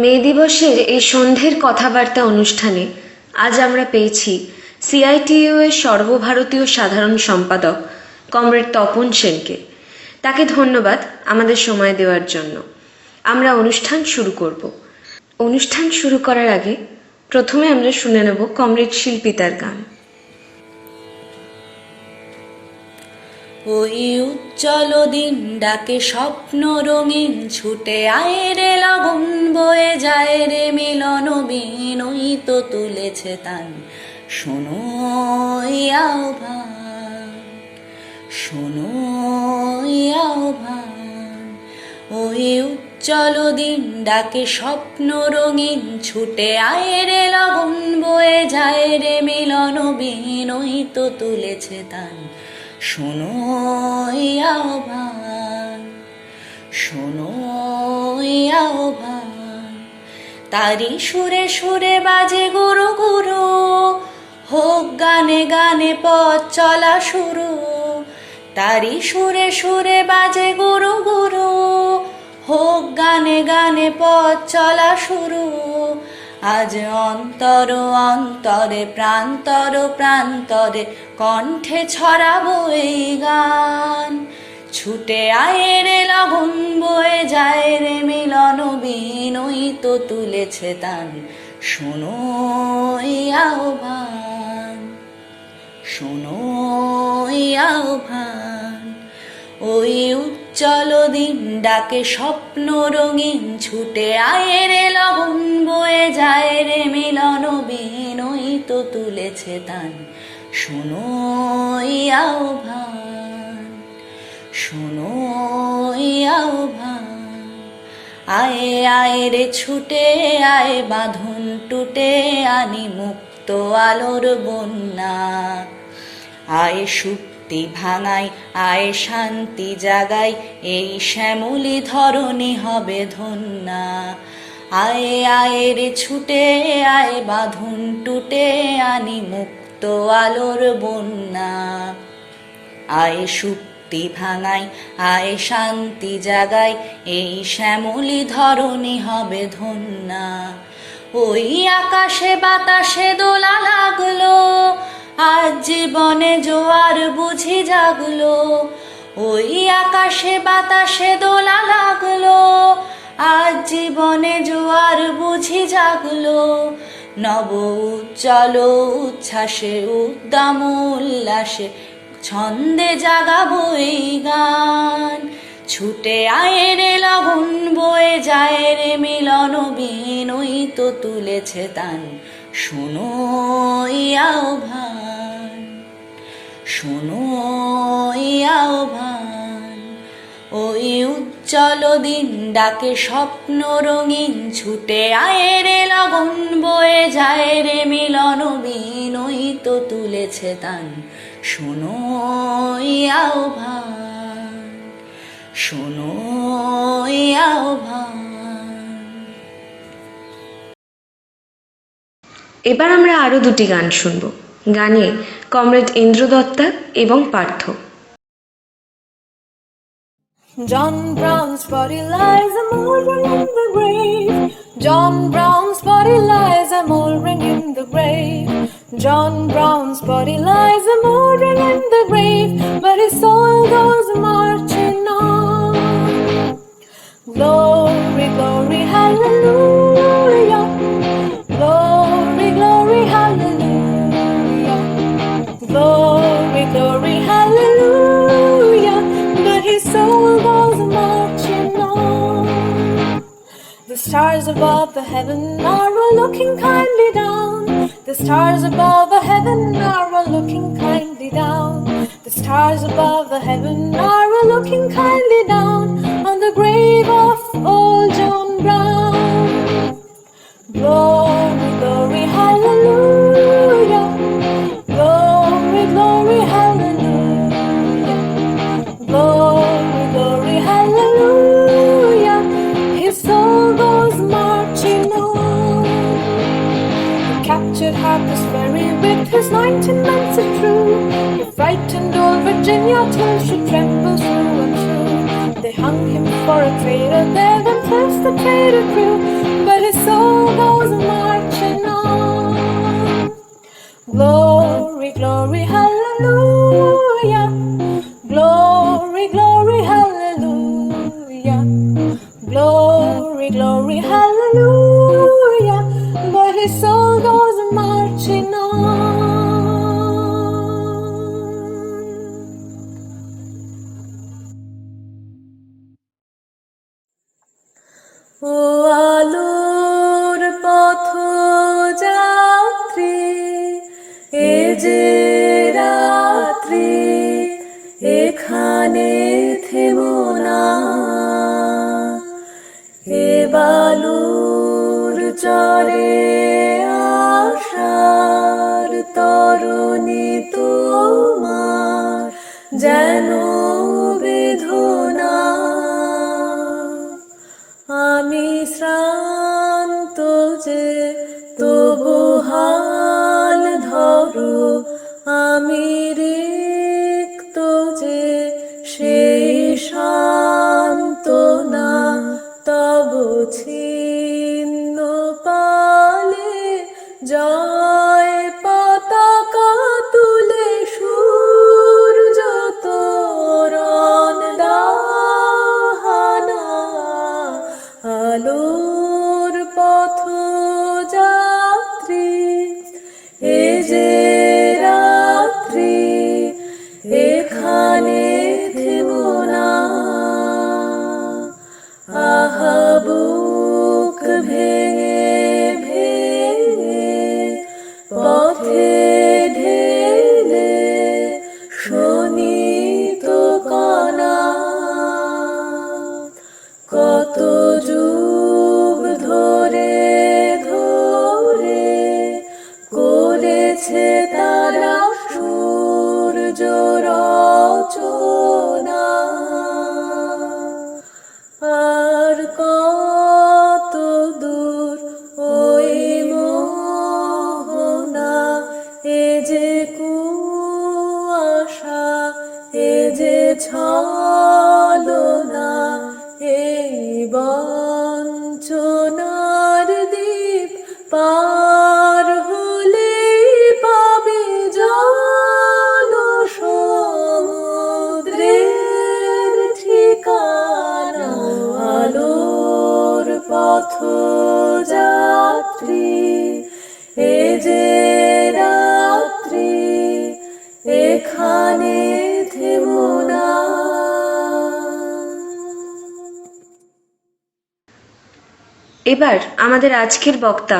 মে দিবসের এই সন্ধ্যের কথাবার্তা অনুষ্ঠানে আজ আমরা পেয়েছি সিআইটিইউ এর সর্বভারতীয় সাধারণ সম্পাদক কমরেড তপন সেনকে। তাকে ধন্যবাদ আমাদের সময় দেওয়ার জন্য। আমরা অনুষ্ঠান শুরু করব। অনুষ্ঠান শুরু করার আগে প্রথমে আমরা শুনে নেব কমরেড শিল্পিতার গান। ওই উজ্জ্বল দিন ডাকে স্বপ্ন রঙিন, ছুটে আয় রে লগন বয়ে যায় রে মিলন বিন, ওই তো তুলেছে তান শোনো আহ্বান, শোনো আহ্বান। ওই উজ্জ্বল দিন ডাকে স্বপ্ন রঙিন, ছুটে আয় রে লগন বয়ে যায় রে মিলন বিন, ওই তো তুলেছে তান শোনো আহ্বান, শোনো আহ্বান। তারি সুরে সুরে বাজে গুরু গুরু, হোক গানে গানে পথ চলা শুরু। তারি সুরে সুরে বাজে গুরু গুরু, হোক গানে গানে পথ চলা শুরু। আজ অন্তর অন্তরে প্রান্তর প্রান্তরে কণ্ঠে ছড়াবো এই গান। ছুটে আয় রে লগন বয়ে যায় রে মিলন বিন, ওই তো তুলেছে তান শোনো আহ্বান, শোনো আহ্বান। ওই উজ্জ্বল দিন ডাকে স্বপ্ন রঙিন, ছুটে আয় রে লগন বয়ে যায় রে মিলন বিন, ওই তো তুলেছে তান শোনো আহ্বান, শোনো আহ্বান। আয় আয় রে ছুটে আয় বাঁধন টুটে আনি মুক্ত আলোর বন্যা। আয় সুপ্তি ভাঙাই আয় শান্তি জাগাই, এই শ্যামলী ধরণী হবে ধন্যা। আয় আয় রে ছুটে আয় বাঁধন টুটে আনি মুক্ত আলোর বন্যা। আয় সুপ্তি ভাঙাই আয় শান্তি জাগাই, এই শ্যামলী ধরণী হবে ধন্যা। ওই আকাশে বাতাসে দোলা লাগলো, আজ জীবনে জোয়ার বুঝি জাগলো। ওই আকাশে বাতাসে দোলা লাগলো, আজ জীবনে জোয়ার বুঝি জাগলো। নব উজ্জ্বল উচ্ছ্বাসে উদ্দাম উল্লাসে ছন্দে জাগাবো এই গান। ছুটে আয় রে লগন বয়ে যায় রে মিলন বিন, ওই তো তুলেছে তান শোনো আহ্বান, শোনো আহ্বান। ওই উজ্জ্বল দিন ডাকে স্বপ্ন রঙিন, ছুটে আয় রে লগন বয়ে যায় রে মিলন বিন, ওই তো তুলেছে তান শোনো আহ্বান, শোনো আহ্বান। এবার আমরা আরো দুটি গান শুনব। গানে কমরেড ইন্দ্র দত্তা এবং Partha. John Brown's body lies a mouldering in the grave. John Brown's body lies a mouldering in the grave. John Brown's body lies a mouldering in the grave, but his soul goes marching on. Glory, glory, hallelujah. Glory, glory, hallelujah. Glory, glory, hallelujah. But his soul goes marching on. The stars above the heaven are all looking kindly down. The stars above the heaven are all looking kindly down. The stars above the heaven are all looking kindly down on the grave of old John Brown. Glory, glory, hallelujah. Glory, glory, hallelujah. Glory, glory, hallelujah. His soul goes marching on. He captured Harper's Ferry with his 19 men so true. He frightened old Virginia till she trembles through and through. They hung him for a traitor there, then placed the traitor crew. But his soul goes marching on. Glory, glory, hallelujah. Glory, glory, hallelujah. Glory, glory, hallelujah. But his soul goes marching on. ও আলোর পথযাত্রী, এ যে রাত্রি, এখানে থেমো না। এ বালুর চরে আশার তরুণী তোমার যেন বেদনা। আমি শ্রান্ত যে তবু হাল ধরো, আমি রিক্ত যে সেই সান্ত্বনা। তব ছিন্ন পালে জয় পতাকা তুলে সূর্য তোরণ দাহানা। আলোর পথযাত্রী, এ যে রাত্রি, এখানে থেমো না। আহা বুক ভেঙে ভেঙে পথে ঢেলে শোনিত কণা। কত যুগ ধরে ধরে করেছে তারা সূর্য রচনা। আর কত দূর ওই মোহনা, এ যে কুয়াশা, এ যে ছলনা। এই বঞ্চনার দ্বীপ পার হলেই পাবে জল সমুদ্রের ঠিকানা। আলোর পথযাত্রী, এ যে রাত্রি, এখানে থেমো না। এবার আমাদের আজকের বক্তা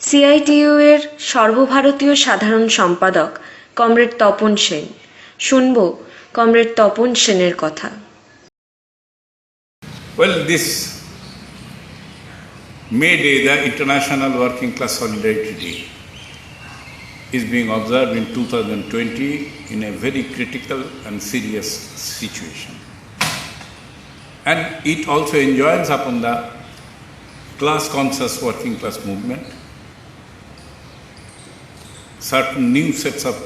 সিআইটিইউ এর সর্বভারতীয় সাধারণ সম্পাদক কমরেড তপন সেন। শুনব কমরেড তপন সেনের কথা। Well, this May Day, the International Working Class Solidarity Day, is being observed in 2020 in a very critical and serious situation. And it also enjoins upon the class-conscious working class movement certain new sets of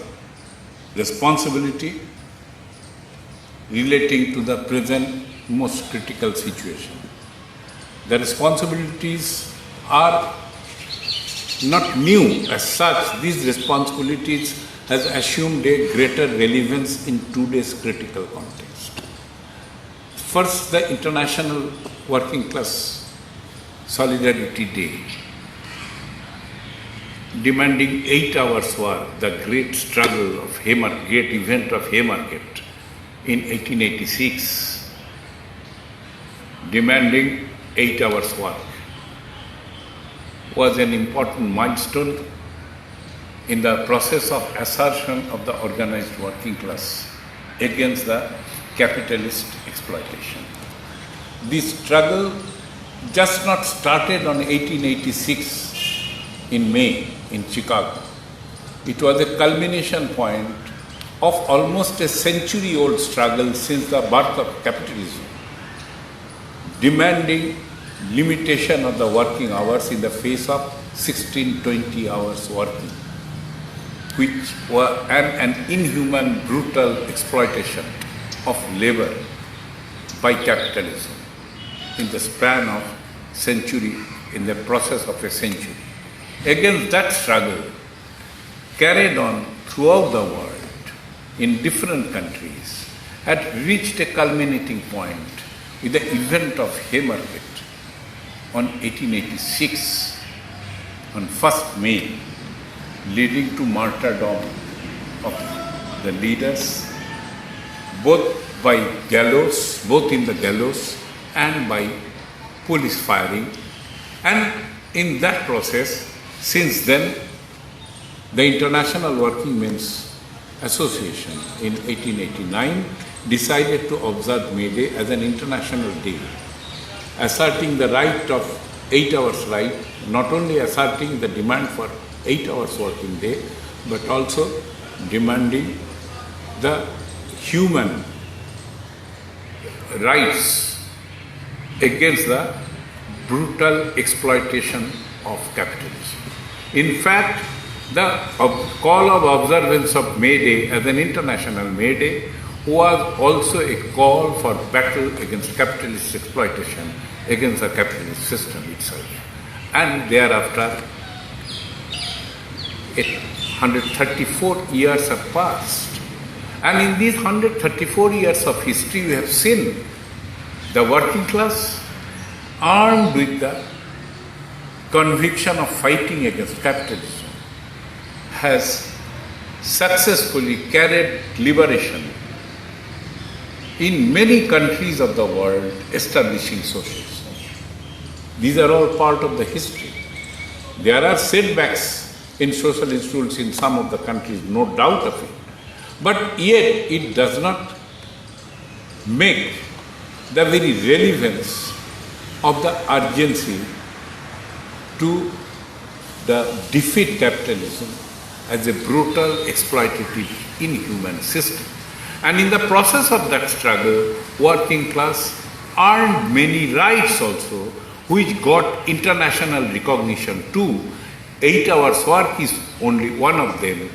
responsibility relating to the present most critical situation. The responsibilities are not new as such. These responsibilities has assumed a greater relevance in today's critical context. First, the International Working Class Solidarity Day, demanding 8 hours work, the great struggle of Haymarket, great event of Haymarket in 1886, demanding 8 hours work, was an important milestone in the process of assertion of the organized working class against the capitalist exploitation. This struggle just not started on 1886 in May in Chicago. It was a culmination point of almost a century-old struggle since the birth of capitalism, demanding limitation of the working hours in the face of 16-20 hours working, which were an inhuman, brutal exploitation of labor by capitalism in the span of century in the process of a century. Against that struggle, carried on throughout the world, in different countries, had reached a culminating point with the event of Haymarket on 1886, on 1st May, leading to martyrdom of the leaders, both by gallows, both in the gallows and by police firing. And in that process, since then, the International Working Men's Association in 1889 decided to observe May Day as an international day, asserting the right of 8 hours right, not only asserting the demand for 8 hours working day, but also demanding the human rights against the brutal exploitation of capitalism. In fact, the call of observance of May Day as an international May Day was also a call for battle against capitalist exploitation, against the capitalist system itself. And thereafter, 134 years have passed. And in these 134 years of history, we have seen the working class armed with the conviction of fighting against capitalism has successfully carried liberation in many countries of the world, establishing socialism. These are all part of the history. There are setbacks in social institutions in some of the countries, no doubt of it. But yet it does not make the very relevance of the urgency to defeat capitalism as a brutal, exploitative, inhuman system. And in the process of that struggle, working class earned many rights also, which got international recognition too. 8 hours work is only one of them.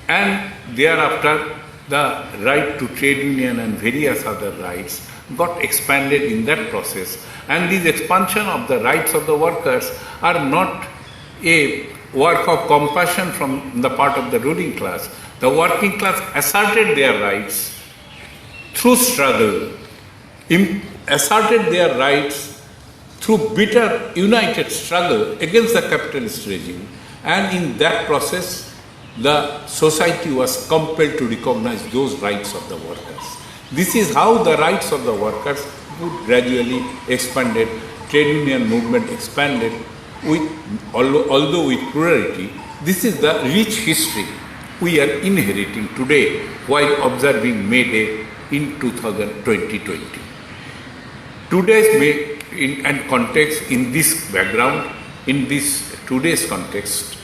And thereafter, the right to trade union and various other rights got expanded in that process. And this expansion of the rights of the workers are not a work of compassion from the part of the ruling class. The working class asserted their rights through struggle, asserted their rights through bitter, united struggle against the capitalist regime. And in that process, the society was compelled to recognize those rights of the workers. This is how the rights of the workers would gradually expanded, trade union movement expanded, although with plurality. This is the rich history we are inheriting today while observing May Day in 2020. Today's May and context, in this background, in this today's context,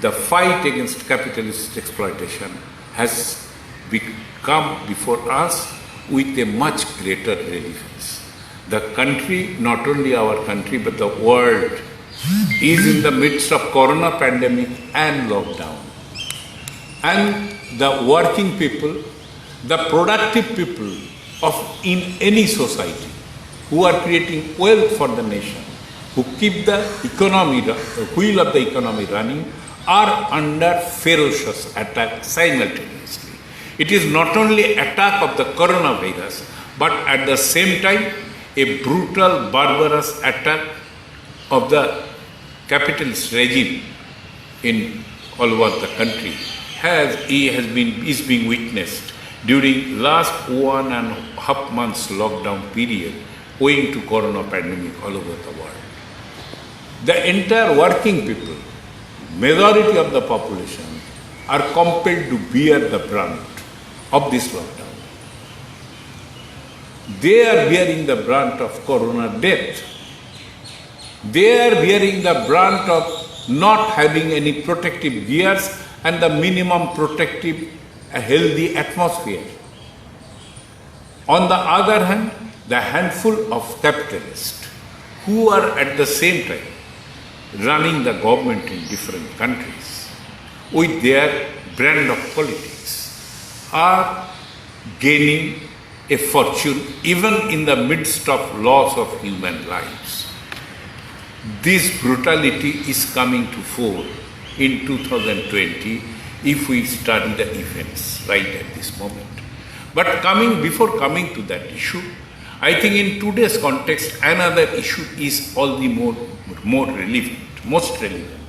the fight against capitalist exploitation has become before us with a much greater relevance. The country, not only our country, but the world, is in the midst of corona pandemic and lockdown. And the working people, the productive people in any society who are creating wealth for the nation, who keep the economy, the wheel of the economy running, are under ferocious attack simultaneously. It is not only attack of the coronavirus, but at the same time a brutal, barbarous attack of the capitalist regime in all over the country is being witnessed during last 1.5 months lockdown period owing to corona pandemic all over the world. The entire working people, majority of the population, are compelled to bear the brunt of this lockdown. They are bearing the brunt of corona death. They are bearing the brunt of not having any protective gears and the minimum protective, healthy atmosphere. On the other hand, the handful of capitalists who are at the same time running the government in different countries with their brand of politics are gaining a fortune even in the midst of loss of human lives. this brutality is coming to fore in 2020 if we study the events right at this moment. But before coming to that issue, I think in today's context, another issue is all the more relevant, most relevant.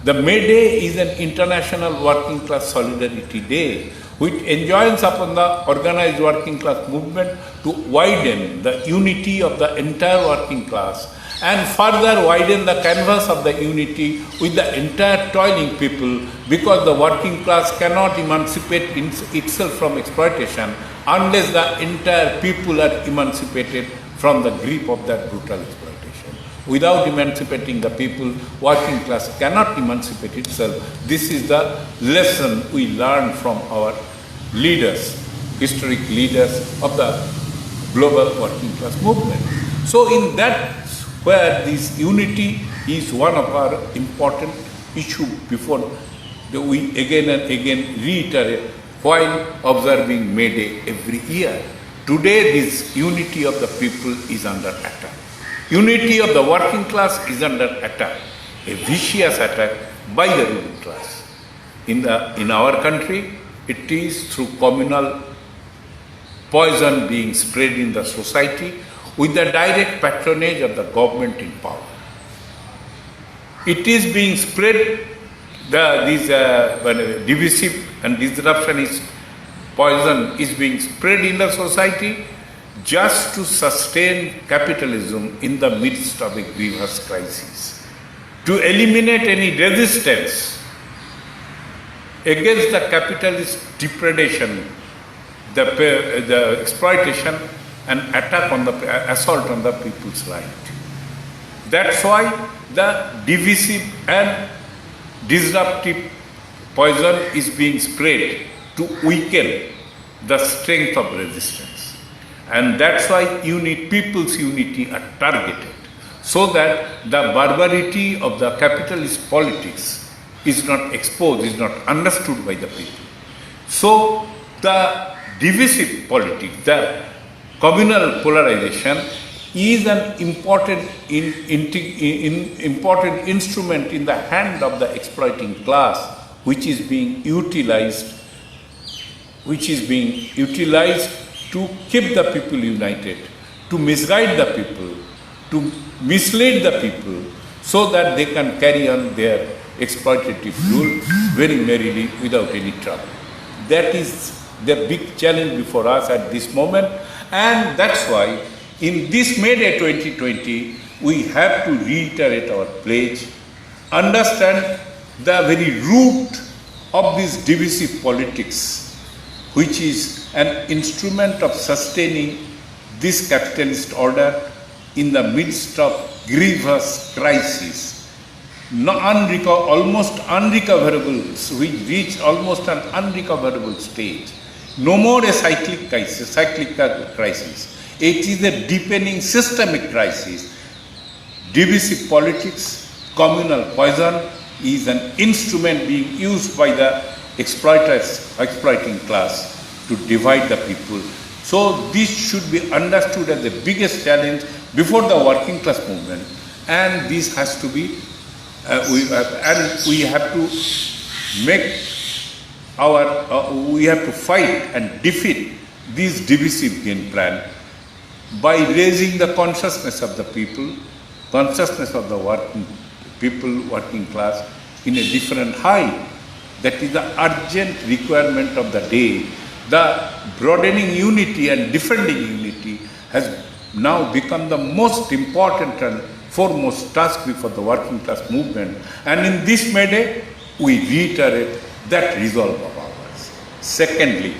The May Day is an international working class solidarity day which enjoins upon the organized working class movement to widen the unity of the entire working class and further widen the canvas of the unity with the entire toiling people, because the working class cannot emancipate itself from exploitation unless the entire people are emancipated from the grip of that brutal exploitation. Without emancipating the people, working class cannot emancipate itself. This is the lesson we learned from our leaders, historic leaders of the global working class movement. So in that, where this unity is one of our important issues before we again and again reiterate while observing May Day every year. Today this unity of the people is under attack. Unity of the working class is under attack, a vicious attack by the ruling class. In our country, it is through communal poison being spread in the society with the direct patronage of the government in power. It is being spread, this divisive and disruptionist poison is being spread in the society just to sustain capitalism in the midst of a grievous crisis. To eliminate any resistance against the capitalist depredation, the exploitation and assault on the people's right. That's why the divisive and disruptive poison is being spread to weaken the strength of resistance. And that's why people's unity are targeted, so that the barbarity of the capitalist politics is not exposed, is not understood by the people. So the divisive politics, the communal polarization is an important instrument in the hand of the exploiting class, which is being utilized to keep the people united, to misguide the people, to mislead the people, so that they can carry on their exploitative rule very merrily without any trouble. That is the big challenge before us at this moment, and that's why in this May Day 2020, we have to reiterate our pledge, understand the very root of this divisive politics, which is an instrument of sustaining this capitalist order in the midst of grievous crisis, almost unrecoverable, we reach almost an unrecoverable stage. No more a cyclical crisis. It is a deepening systemic crisis. Divisive politics, communal poison is an instrument being used by the exploiting class to divide the people. So this should be understood as the biggest challenge before the working class movement, and this has to be, we have to make we have to fight and defeat this divisive game plan by raising the consciousness of the people, consciousness of the working class in a different height. That is the urgent requirement of the day. The broadening unity and defending unity has now become the most important and foremost task before the working class movement. And in this May Day, we reiterate that resolve of ours. Secondly,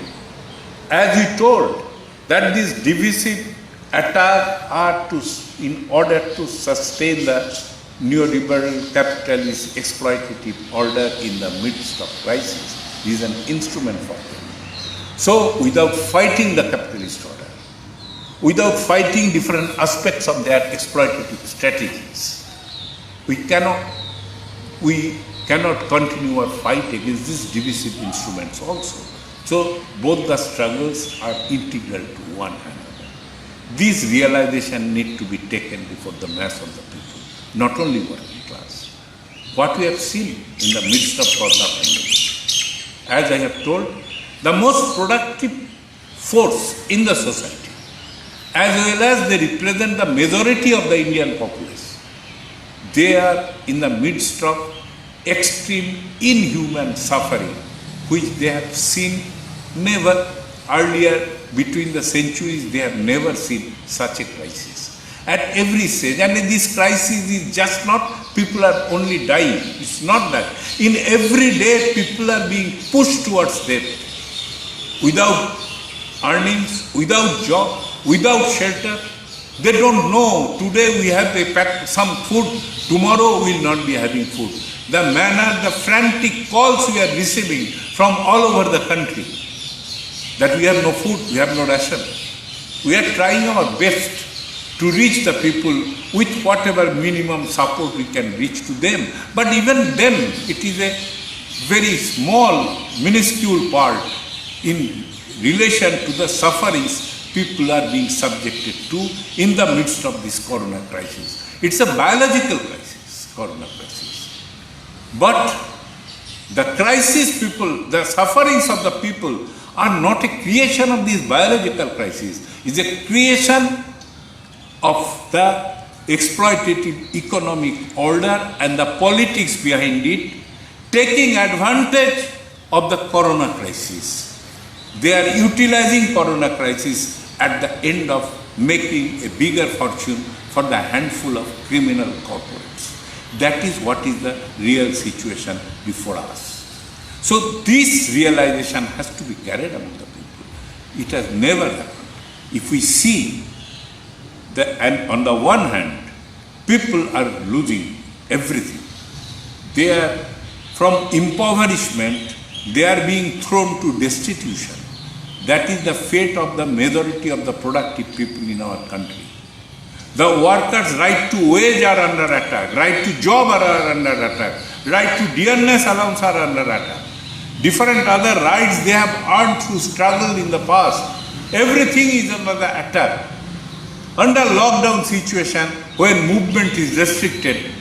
as we told, that this divisive attack are in order to sustain the neoliberal capitalist exploitative order in the midst of crisis. This is an instrument for them. So without fighting the capitalist order, without fighting different aspects of their exploitative strategies, we cannot continue our fight against these divisive instruments also. So both the struggles are integral to one another. This realization needs to be taken before the mass of the people. not only working class. What we have seen in the midst of corona pandemic, as I have told, the most productive force in the society, as well as they represent the majority of the Indian population, they are in the midst of extreme inhuman suffering, which they have seen never earlier between the centuries. They have never seen such a crisis at every stage. And this crisis is just not people are only dying. It's not that. In every day, people are being pushed towards death without earnings, without job, without shelter. They don't know. Today we have some food, tomorrow we will not be having food. The manner, the frantic calls we are receiving from all over the country that we have no food, we have no ration. We are trying our best to reach the people with whatever minimum support we can reach to them. But even then, it is a very small, minuscule part in relation to the sufferings people are being subjected to in the midst of this corona crisis. It's a biological crisis, corona crisis. But the crisis people, the sufferings of the people are not a creation of this biological crisis. It's a creation of the exploitative economic order and the politics behind it, taking advantage of the corona crisis. They are utilizing corona crisis at the end of making a bigger fortune for the handful of criminal corporates. That is what is the real situation before us. So this realization has to be carried among the people. It has never happened. If we see and on the one hand, people are losing everything. They are from impoverishment, they are being thrown to destitution. That is the fate of the majority of the productive people in our country. The workers' right to wage are under attack, right to job are under attack, right to dearness allowance are under attack. Different other rights they have earned through struggle in the past. Everything is under the attack. Under lockdown situation, when movement is restricted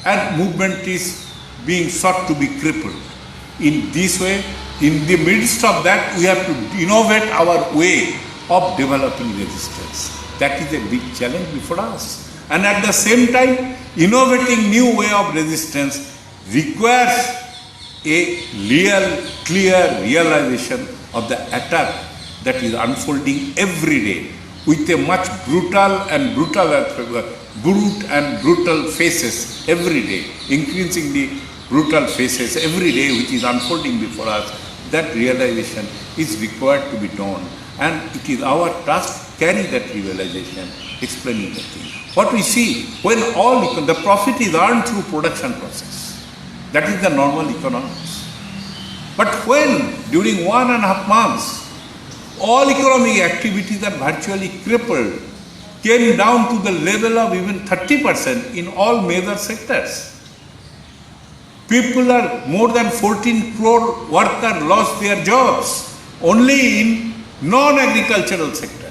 and movement is being sought to be crippled. In this way, in the midst of that, we have to innovate our way of developing resistance. That is a big challenge before us. And at the same time, innovating new way of resistance requires a real, clear realization of the attack that is unfolding every day with a much brutal faces every day, increasingly brutal faces every day which is unfolding before us. That realization is required to be done, and it is our task to carry that realization, explaining the thing. What we see, when the profit is earned through production process, that is the normal economics. But when during 1.5 months, all economic activities are virtually crippled, came down to the level of even 30% in all major sectors. People are, more than 14 crore workers lost their jobs only in non-agricultural sector.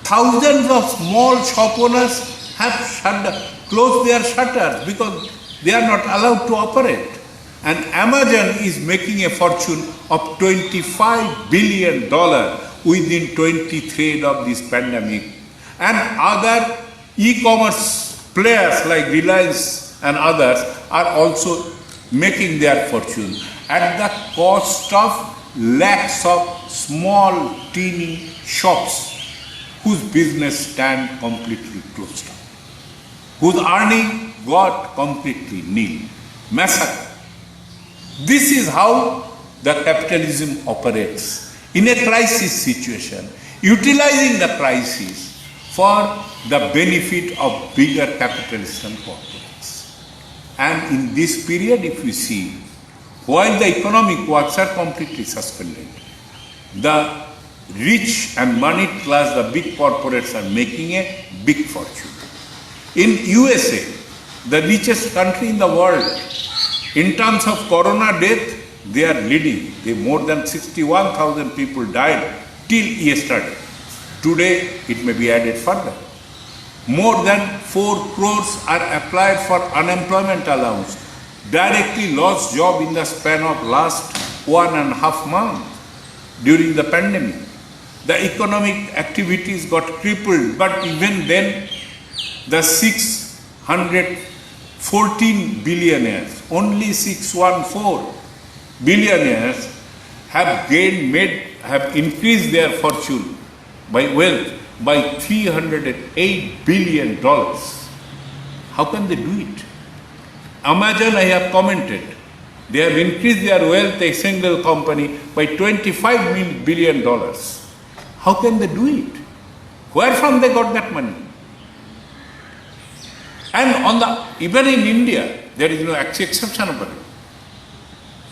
Thousands of small shop owners have closed their shutters because they are not allowed to operate. And Amazon is making a fortune of $25 billion within 23 of this pandemic. And other e-commerce players like Reliance and others are also making their fortune at the cost of lakhs of small, teeny shops whose business stand completely closed down, whose earning got completely nil, massacre. This is how the capitalism operates in a crisis situation, utilizing the crisis for the benefit of bigger capitalists and corporates. And in this period, if we see, while the economic works are completely suspended, the rich and moneyed class, the big corporates are making a big fortune. In USA, the richest country in the world, in terms of corona death, they are leading. More than 61,000 people died till yesterday. Today, it may be added further. More than 4 crores are applied for unemployment allowance. Directly lost job in the span of last 1.5 months during the pandemic. The economic activities got crippled, but even then, the 614 billionaires, only 614 billionaires have increased their fortune by wealth by $308 billion. How can they do it? Amazon, I have commented, they have increased their wealth, a single company, by $25 billion. How can they do it? Where from they got that money? And even in India, there is no exception about it.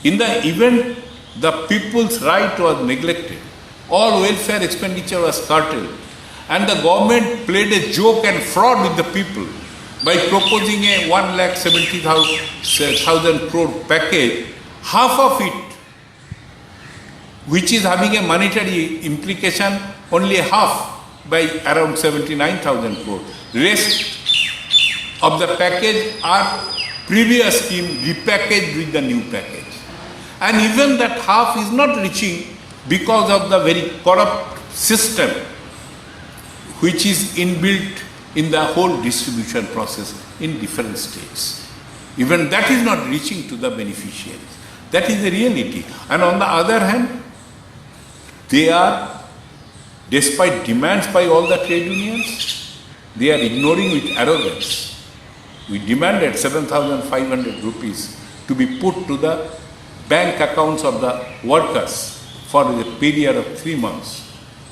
In the event the people's right was neglected, all welfare expenditure was curtailed, and the government played a joke and fraud with the people by proposing a 1,70,000 crore package, half of it, which is having a monetary implication, only half by around 79,000 crore. Rest of the package are previous scheme repackaged with the new package. And even that half is not reaching because of the very corrupt system which is inbuilt in the whole distribution process in different states. Even that is not reaching to the beneficiaries. That is the reality. And on the other hand, they are, despite demands by all the trade unions, they are ignoring with arrogance. We demanded 7,500 rupees to be put to the bank accounts of the workers for the period of 3 months,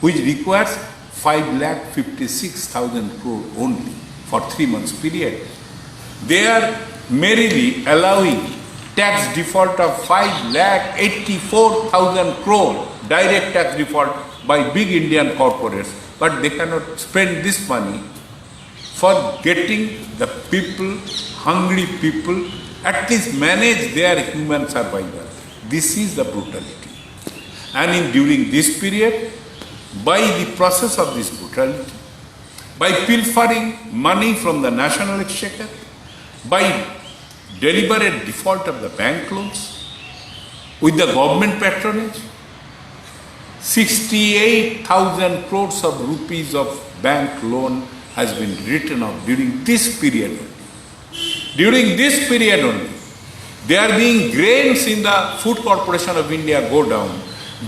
which requires 5,56,000 crore only for 3 months period. They are merely allowing tax default of 5,84,000 crore direct tax default by big Indian corporates, but they cannot spend this money for getting the people, hungry people, at least manage their human survival. This is the brutality. And during this period, by the process of this brutality, by pilfering money from the national exchequer, by deliberate default of the bank loans, with the government patronage, 68,000 crores of rupees of bank loan has been written off during this period only. During this period only, they are being grains in the Food Corporation of India go down.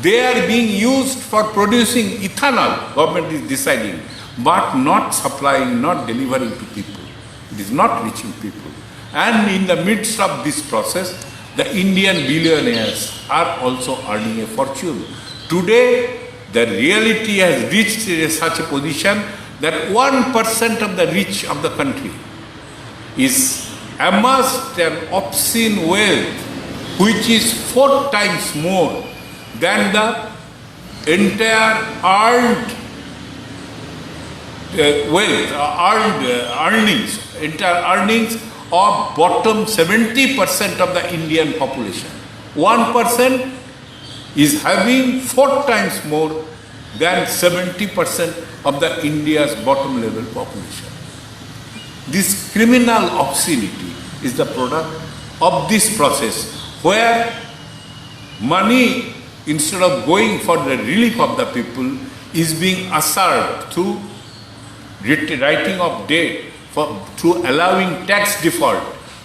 They are being used for producing ethanol, government is deciding, but not supplying, not delivering to people. It is not reaching people. And in the midst of this process, the Indian billionaires are also earning a fortune. Today, the reality has reached such a position that 1% of the rich of the country is amassed an obscene wealth which is 4 times more than the entire earned earnings of bottom 70% of the Indian population. 1% is having 4 times more than 70% of the India's bottom level population. This criminal obscenity is the product of this process where money, instead of going for the relief of the people, is being asserted through writing of debt, through allowing tax default,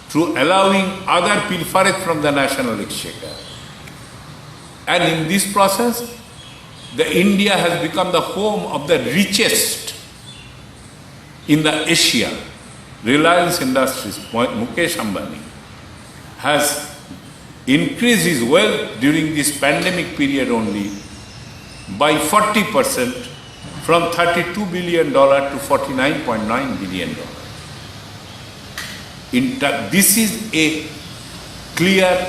through allowing other pilferage from the national exchequer. And in this process, the India has become the home of the richest in the Asia. Reliance Industries, Mukesh Ambani, has increased his wealth during this pandemic period only by 40%, from $32 billion to $49.9 billion. This is a clear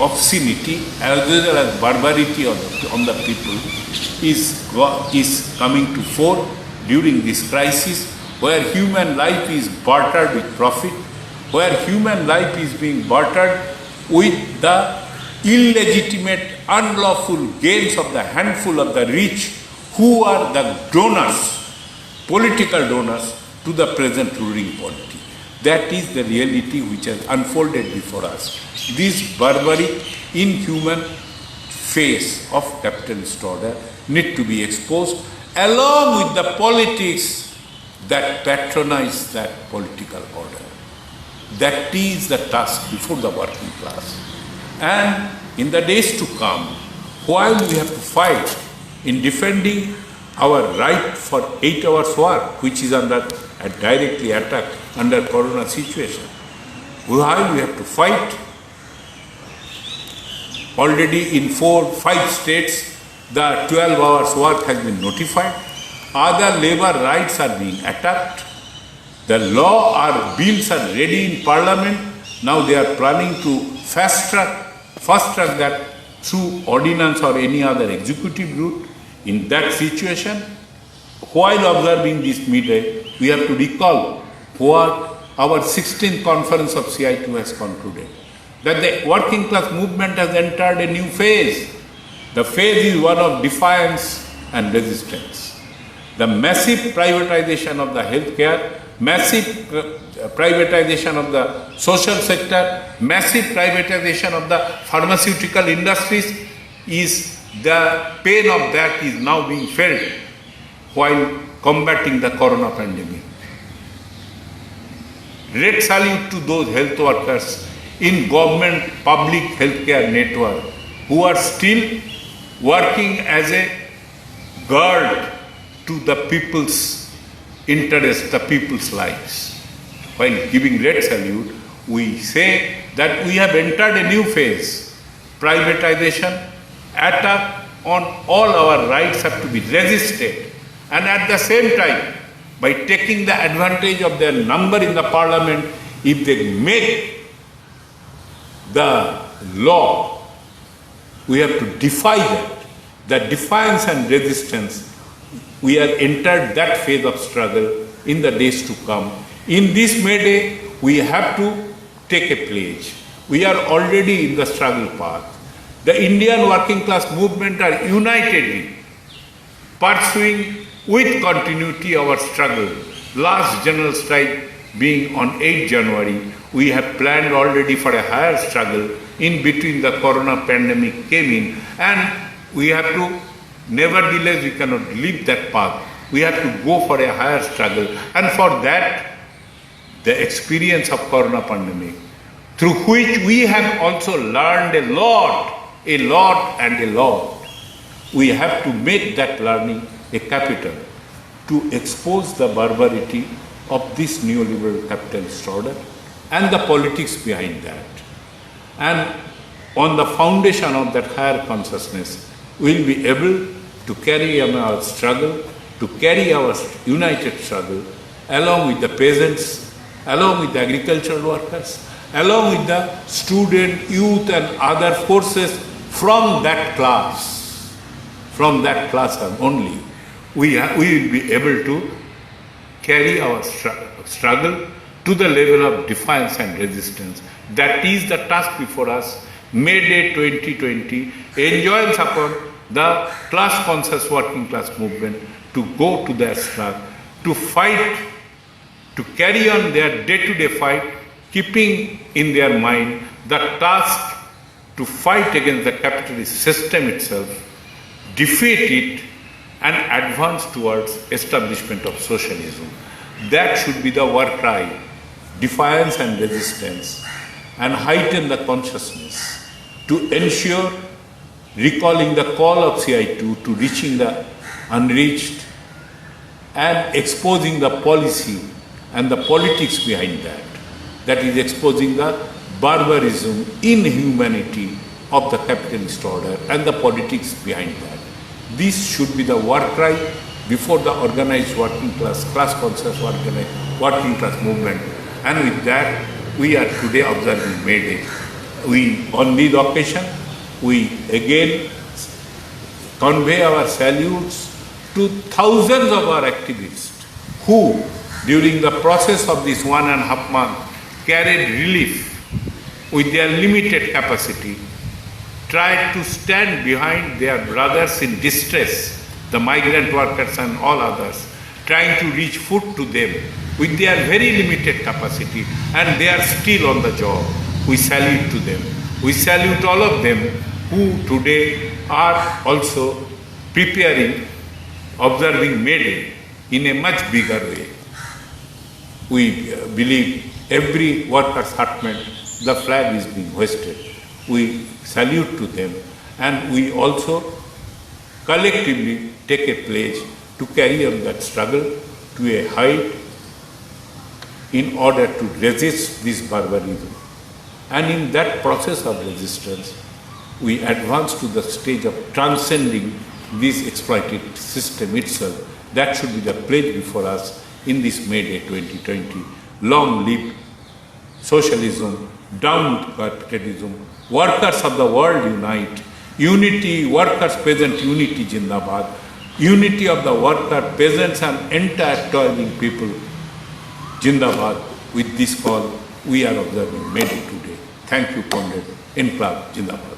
obscenity as well as barbarity on the people is coming to fore during this crisis, where human life is bartered with profit, where human life is being bartered with the illegitimate, unlawful gains of the handful of the rich who are the donors, political donors to the present ruling polity. That is the reality which has unfolded before us. This barbaric, inhuman face of capitalist order need to be exposed along with the politics that patronize that political order. That is the task before the working class. And in the days to come, while we have to fight in defending our right for 8 hours work, which is under directly attacked under corona situation, while we have to fight, already in 4-5 states, the 12 hours work has been notified. Other labor rights are being attacked. The law or bills are ready in Parliament. Now they are planning to fast track that through ordinance or any other executive route. In that situation, while observing this meeting, we have to recall what our 16th conference of CI2 has concluded, that the working class movement has entered a new phase. The phase is one of defiance and resistance. The massive privatization of the healthcare, massive privatization of the social sector, massive privatization of the pharmaceutical industries, is the pain of that is now being felt while combating the corona pandemic. Red salute to those health workers in government public healthcare network who are still working as a guard to the people's interest, the people's lives. While giving red salute, we say that we have entered a new phase. Privatization, attack on all our rights have to be resisted, and at the same time, by taking the advantage of their number in the parliament, if they make the law, we have to defy that. The defiance and resistance, we have entered that phase of struggle in the days to come. In this May Day, we have to take a pledge. We are already in the struggle path. The Indian working class movement are unitedly pursuing with continuity our struggle. Last general strike being on 8 January, we have planned already for a higher struggle in between the corona pandemic came in, and we have to, nevertheless we cannot leave that path. We have to go for a higher struggle, and for that, the experience of corona pandemic, through which we have also learned a lot and a lot. We have to make that learning a capital to expose the barbarity of this neoliberal capitalist order and the politics behind that. And on the foundation of that higher consciousness, we will be able to carry on our struggle, to carry our united struggle along with the peasants, along with the agricultural workers, along with the student, youth and other forces from that class only, we will be able to carry our struggle to the level of defiance and resistance. That is the task before us. May Day 2020 enjoins upon the class conscious working class movement to go to their struggle, to fight, to carry on their day-to-day fight, keeping in their mind the task to fight against the capitalist system itself, defeat it, and advance towards establishment of socialism. That should be the war cry, defiance and resistance, and heighten the consciousness to ensure recalling the call of CI2 to reaching the unreached and exposing the policy and the politics behind that. That is exposing the barbarism, inhumanity of the capitalist order and the politics behind that. This should be the war cry before the organized working class, class-conscious working class movement. And with that, we are today observing May Day. On this occasion, we again convey our salutes to thousands of our activists who, during the process of this 1.5 months, carried relief with their limited capacity, tried to stand behind their brothers in distress, the migrant workers and all others, trying to reach food to them, with their very limited capacity, and they are still on the job. We salute to them. We salute all of them who today are also preparing, observing May Day in a much bigger way. We believe every worker's hutment, the flag is being hoisted. We salute to them, and we also collectively take a pledge to carry on that struggle to a height in order to resist this barbarism. And in that process of resistance, we advance to the stage of transcending this exploited system itself. That should be the pledge before us in this May Day 2020. Long live socialism, down capitalism, workers of the world unite. Unity, workers, peasant, unity, Jindabad. Unity of the worker, peasants and entire toiling people, Jindabad. With this call, we are observing May Day today. Thank you, Comrade. Inqilab, Jindabad.